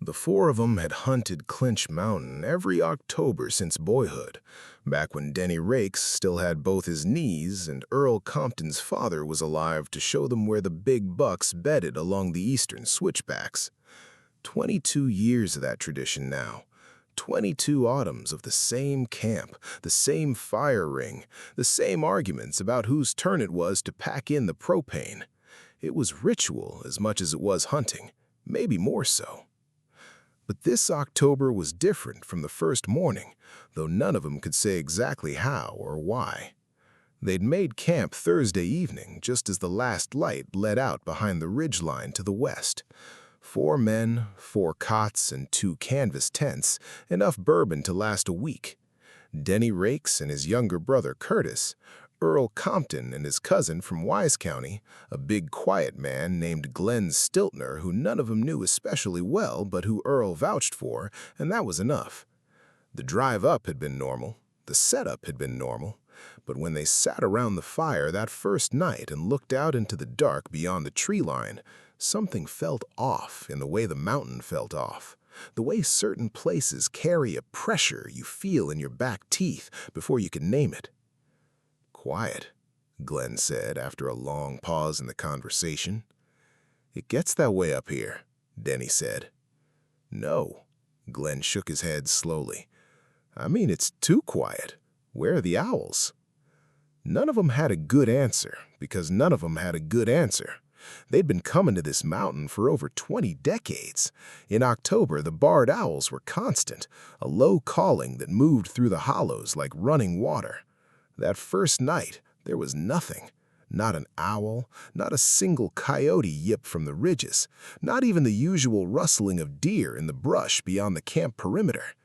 The four of them had hunted Clinch Mountain every October since boyhood, back when Denny Rakes still had both his knees and Earl Compton's father was alive to show them where the big bucks bedded along the eastern switchbacks. 22 years of that tradition now. 22 autumns of the same camp, the same fire ring, the same arguments about whose turn it was to pack in the propane. It was ritual as much as it was hunting, maybe more so. But this October was different from the first morning, though none of them could say exactly how or why. They'd made camp Thursday evening just as the last light led out behind the ridgeline to the west. 4 men, 4 cots, and 2 canvas tents, enough bourbon to last a week. Denny Rakes and his younger brother Curtis, Earl Compton and his cousin from Wise County, a big quiet man named Glenn Stiltner who none of them knew especially well but who Earl vouched for, and that was enough. The drive up had been normal, the setup had been normal, but when they sat around the fire that first night and looked out into the dark beyond the tree line, something felt off in the way the mountain felt off, the way certain places carry a pressure you feel in your back teeth before you can name it. "Quiet," Glenn said after a long pause in the conversation. "It gets that way up here," Denny said. "No," Glenn shook his head slowly. "I mean, it's too quiet. Where are the owls?" None of them had a good answer, because none of them had a good answer. They'd been coming to this mountain for over 20 decades. In October, the barred owls were constant, a low calling that moved through the hollows like running water. That first night, there was nothing. Not an owl, not a single coyote yipped from the ridges, not even the usual rustling of deer in the brush beyond the camp perimeter.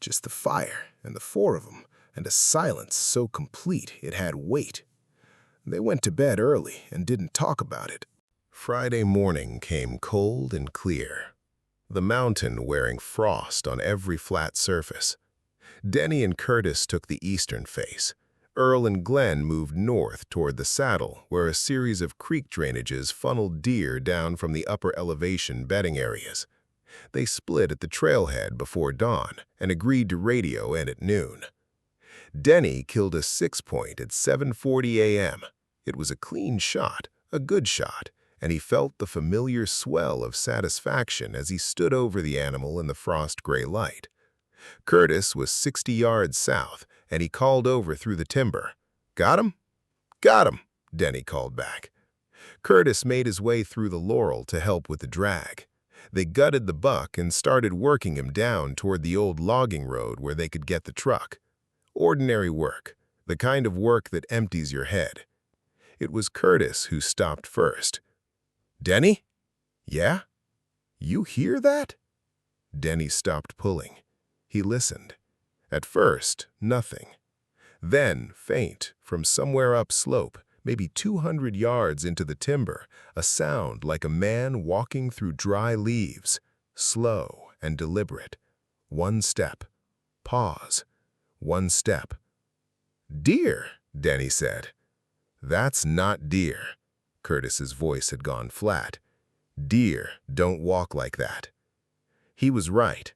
Just the fire and the 4 of them, and a silence so complete it had weight. They went to bed early and didn't talk about it. Friday morning came cold and clear, the mountain wearing frost on every flat surface. Denny and Curtis took the eastern face. Earl and Glenn moved north toward the saddle, where a series of creek drainages funneled deer down from the upper elevation bedding areas. They split at the trailhead before dawn and agreed to radio in at noon. Denny killed a 6-point at 7:40 a.m. It was a clean shot, a good shot, and he felt the familiar swell of satisfaction as he stood over the animal in the frost-gray light. Curtis was 60 yards south, and he called over through the timber. "Got him?" "Got him," Denny called back. Curtis made his way through the laurel to help with the drag. They gutted the buck and started working him down toward the old logging road where they could get the truck. Ordinary work, the kind of work that empties your head. It was Curtis who stopped first. "Denny?" "Yeah?" "You hear that?" Denny stopped pulling. He listened. At first, nothing. Then, faint, from somewhere upslope, maybe 200 yards into the timber, a sound like a man walking through dry leaves, slow and deliberate. 1 step. Pause. 1 step. "Deer," Denny said. "That's not deer." Curtis's voice had gone flat. "Deer don't walk like that." He was right.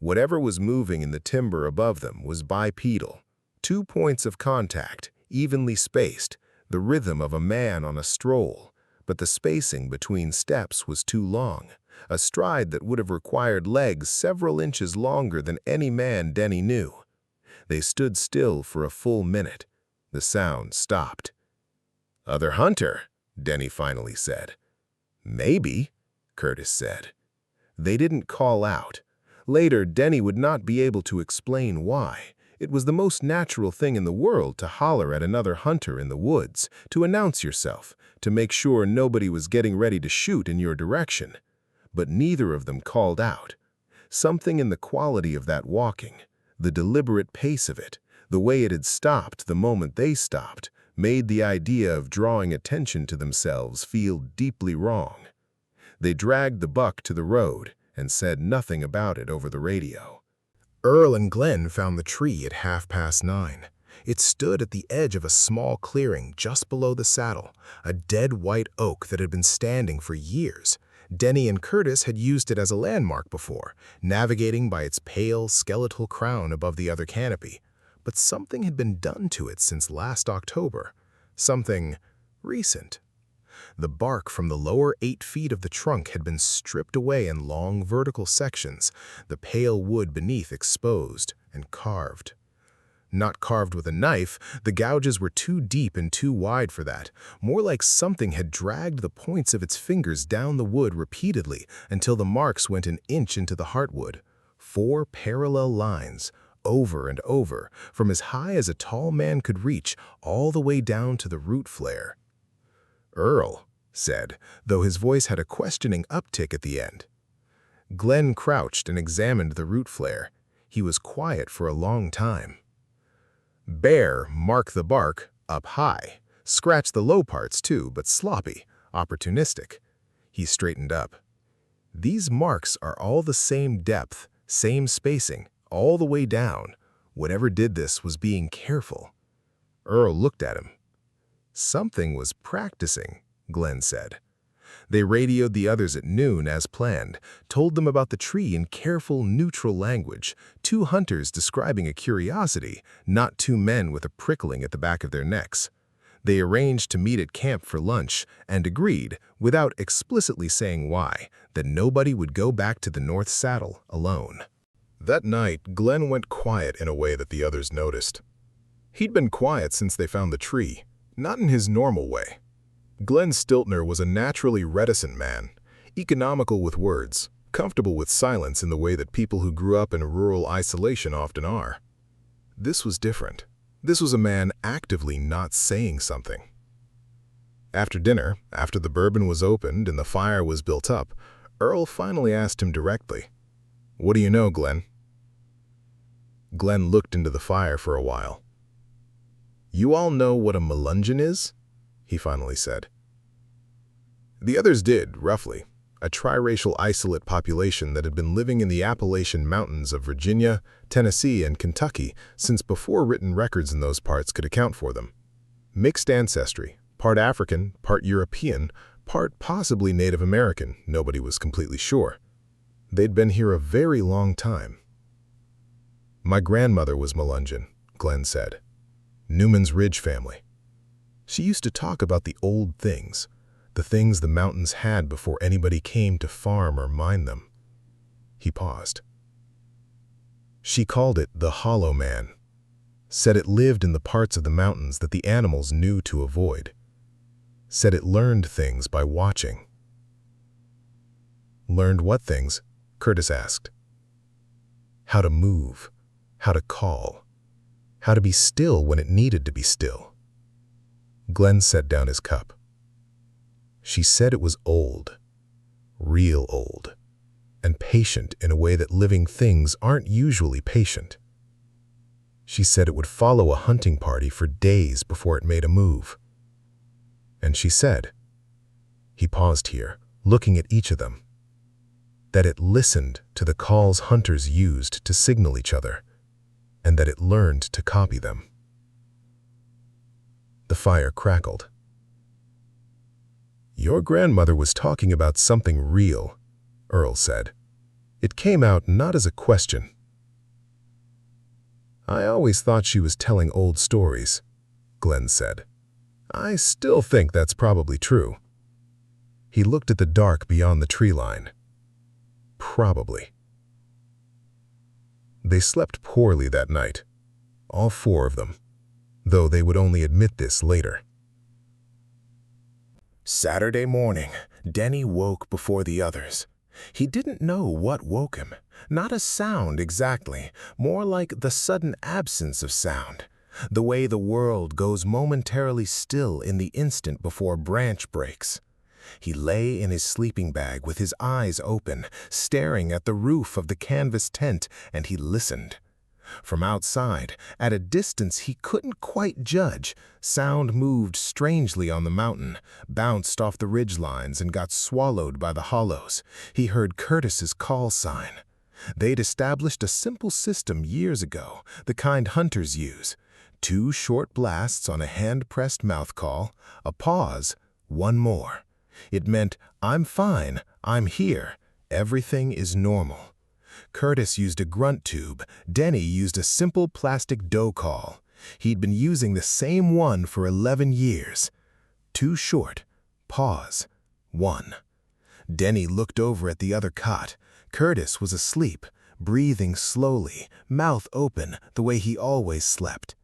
Whatever was moving in the timber above them was bipedal. 2 points of contact, evenly spaced, the rhythm of a man on a stroll, but the spacing between steps was too long, a stride that would have required legs several inches longer than any man Denny knew. They stood still for a full minute. The sound stopped. "Other hunter," Denny finally said. "Maybe," Curtis said. They didn't call out. Later, Denny would not be able to explain why. It was the most natural thing in the world to holler at another hunter in the woods, to announce yourself, to make sure nobody was getting ready to shoot in your direction. But neither of them called out. Something in the quality of that walking, the deliberate pace of it, the way it had stopped the moment they stopped, made the idea of drawing attention to themselves feel deeply wrong. They dragged the buck to the road and said nothing about it over the radio. Earl and Glenn found the tree at 9:30. It stood at the edge of a small clearing just below the saddle, a dead white oak that had been standing for years. Denny and Curtis had used it as a landmark before, navigating by its pale, skeletal crown above the other canopy. But something had been done to it since last October. Something recent. The bark from the lower 8 feet of the trunk had been stripped away in long vertical sections, the pale wood beneath exposed and carved. Not carved with a knife, the gouges were too deep and too wide for that. More like something had dragged the points of its fingers down the wood repeatedly until the marks went an inch into the heartwood. 4 parallel lines, over and over, from as high as a tall man could reach, all the way down to the root flare. "Earl," said, though his voice had a questioning uptick at the end. Glenn crouched and examined the root flare. He was quiet for a long time. "Bare, mark the bark, up high. Scratch the low parts too, but sloppy, opportunistic." He straightened up. "These marks are all the same depth, same spacing, all the way down. Whatever did this was being careful." Earl looked at him. "Something was practicing," Glenn said. They radioed the others at noon as planned, told them about the tree in careful, neutral language, 2 hunters describing a curiosity, not 2 men with a prickling at the back of their necks. They arranged to meet at camp for lunch and agreed, without explicitly saying why, that nobody would go back to the North Saddle alone. That night, Glenn went quiet in a way that the others noticed. He'd been quiet since they found the tree, not in his normal way. Glenn Stiltner was a naturally reticent man, economical with words, comfortable with silence in the way that people who grew up in rural isolation often are. This was different. This was a man actively not saying something. After dinner, after the bourbon was opened and the fire was built up, Earl finally asked him directly, "What do you know, Glenn?" Glenn looked into the fire for a while. "You all know what a Melungeon is?" he finally said. The others did, roughly, a triracial isolate population that had been living in the Appalachian Mountains of Virginia, Tennessee, and Kentucky since before written records in those parts could account for them. Mixed ancestry, part African, part European, part possibly Native American, nobody was completely sure. They'd been here a very long time. "My grandmother was Melungeon," Glenn said. "Newman's Ridge family. She used to talk about the old things, the things the mountains had before anybody came to farm or mine them." He paused. "She called it the Hollow Man, said it lived in the parts of the mountains that the animals knew to avoid, said it learned things by watching." "Learned what things?" Curtis asked. "How to move, how to call, how to be still when it needed to be still." Glenn set down his cup. "She said it was old, real old, and patient in a way that living things aren't usually patient. She said it would follow a hunting party for days before it made a move. And she said," he paused here, looking at each of them, "that it listened to the calls hunters used to signal each other, and that it learned to copy them." The fire crackled. "Your grandmother was talking about something real," Earl said. It came out not as a question. "I always thought she was telling old stories," Glenn said. "I still think that's probably true." He looked at the dark beyond the tree line. "Probably." They slept poorly that night, all 4 of them, though they would only admit this later. Saturday morning, Denny woke before the others. He didn't know what woke him. Not a sound exactly, more like the sudden absence of sound. The way the world goes momentarily still in the instant before a branch breaks. He lay in his sleeping bag with his eyes open, staring at the roof of the canvas tent, and he listened. From outside, at a distance he couldn't quite judge, sound moved strangely on the mountain, bounced off the ridgelines and got swallowed by the hollows. He heard Curtis's call sign. They'd established a simple system years ago, the kind hunters use. 2 short blasts on a hand-pressed mouth call, a pause, 1 more. It meant, "I'm fine, I'm here, everything is normal." Curtis used a grunt tube. Denny used a simple plastic dough call. He'd been using the same one for 11 years. Too short. Pause. 1. Denny looked over at the other cot. Curtis was asleep, breathing slowly, mouth open, the way he always slept.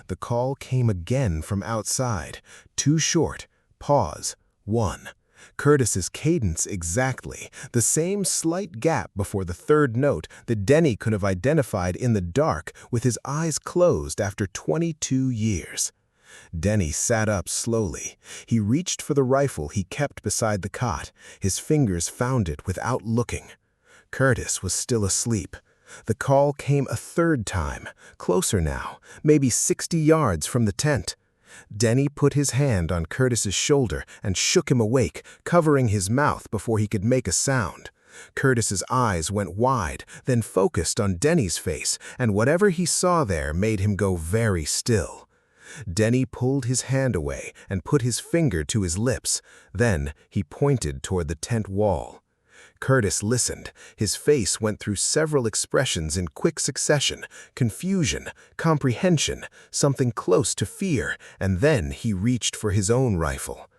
The call came again from outside. Too short. Pause. 1. Curtis's cadence exactly, the same slight gap before the third note that Denny could have identified in the dark with his eyes closed after 22 years. Denny sat up slowly. He reached for the rifle he kept beside the cot. His fingers found it without looking. Curtis was still asleep. The call came a third time, closer now, maybe 60 yards from the tent. Denny put his hand on Curtis's shoulder and shook him awake, covering his mouth before he could make a sound. Curtis's eyes went wide, then focused on Denny's face, and whatever he saw there made him go very still. Denny pulled his hand away and put his finger to his lips. Then he pointed toward the tent wall. Curtis listened. His face went through several expressions in quick succession: confusion, comprehension, something close to fear, and then he reached for his own rifle.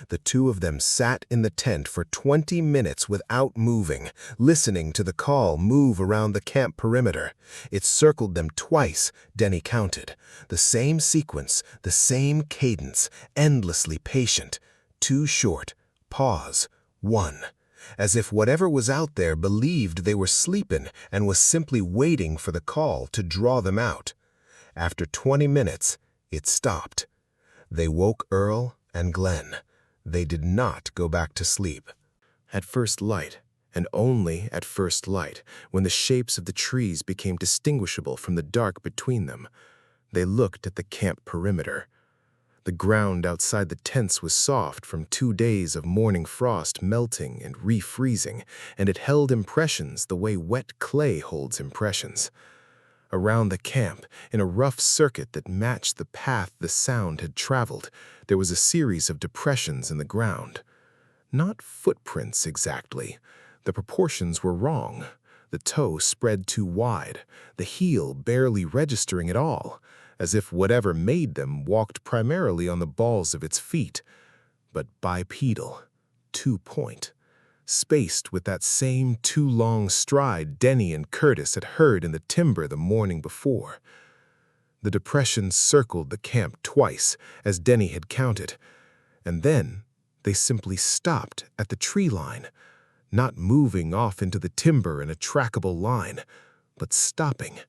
The two of them sat in the tent for 20 minutes without moving, listening to the call move around the camp perimeter. It circled them twice, Denny counted. The same sequence, the same cadence, endlessly patient. Too short. Pause. 1. As if whatever was out there believed they were sleeping and was simply waiting for the call to draw them out. After 20 minutes, it stopped. They woke Earl and Glenn. They did not go back to sleep. At first light, and only at first light, when the shapes of the trees became distinguishable from the dark between them, they looked at the camp perimeter. The ground outside the tents was soft from 2 days of morning frost melting and refreezing, and it held impressions the way wet clay holds impressions. Around the camp, in a rough circuit that matched the path the sound had traveled, there was a series of depressions in the ground. Not footprints exactly. The proportions were wrong. The toe spread too wide, the heel barely registering at all, as if whatever made them walked primarily on the balls of its feet, but bipedal, 2-point, spaced with that same too long stride Denny and Curtis had heard in the timber the morning before. The depressions circled the camp twice, as Denny had counted, and then they simply stopped at the tree line, not moving off into the timber in a trackable line, but stopping,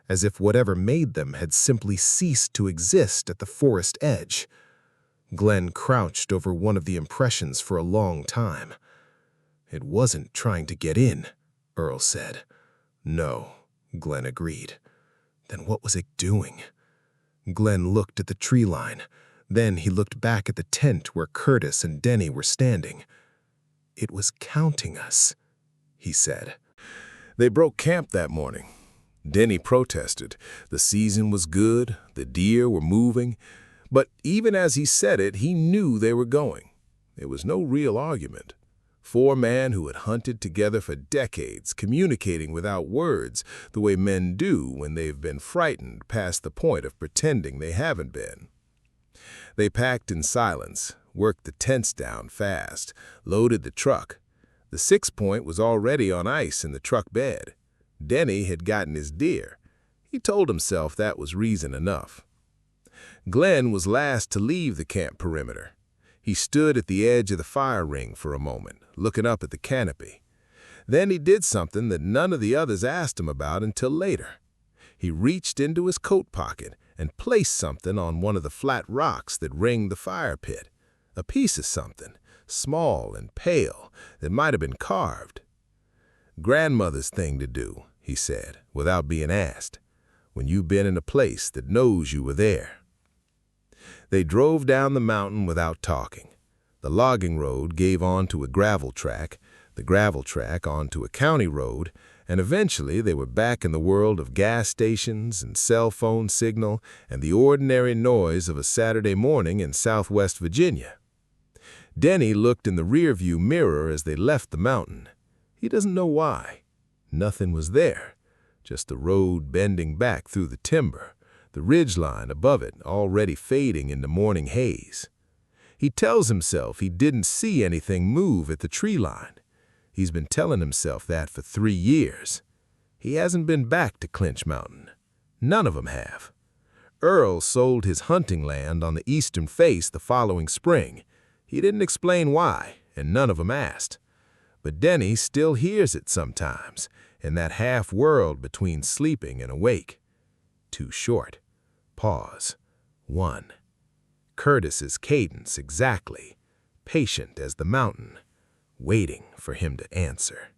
as if whatever made them had simply ceased to exist at the forest edge. Glenn crouched over one of the impressions for a long time. "It wasn't trying to get in," Earl said. "No," Glenn agreed. "Then what was it doing?" Glenn looked at the tree line. Then he looked back at the tent where Curtis and Denny were standing. "It was counting us," he said. "They broke camp that morning." Denny protested. The season was good, the deer were moving, but even as he said it, he knew they were going. There was no real argument. 4 men who had hunted together for decades, communicating without words, the way men do when they've been frightened past the point of pretending they haven't been. They packed in silence, worked the tents down fast, loaded the truck. The 6-point was already on ice in the truck bed. Denny had gotten his deer. He told himself that was reason enough. Glenn was last to leave the camp perimeter. He stood at the edge of the fire ring for a moment, looking up at the canopy. Then he did something that none of the others asked him about until later. He reached into his coat pocket and placed something on one of the flat rocks that ringed the fire pit. A piece of something, small and pale, that might have been carved. "Grandmother's thing to do," he said, without being asked, "when you've been in a place that knows you were there." They drove down the mountain without talking. The logging road gave onto a gravel track, the gravel track onto a county road, and eventually they were back in the world of gas stations and cell phone signal and the ordinary noise of a Saturday morning in Southwest Virginia. Denny looked in the rearview mirror as they left the mountain. He doesn't know why. Nothing was there, just the road bending back through the timber, the ridgeline above it already fading into morning haze. He tells himself he didn't see anything move at the tree line. He's been telling himself that for 3 years. He hasn't been back to Clinch Mountain. None of them have. Earl sold his hunting land on the eastern face the following spring. He didn't explain why, and none of them asked. But Denny still hears it sometimes, in that half-world between sleeping and awake. Too short. Pause. 1. Curtis's cadence exactly, patient as the mountain, waiting for him to answer.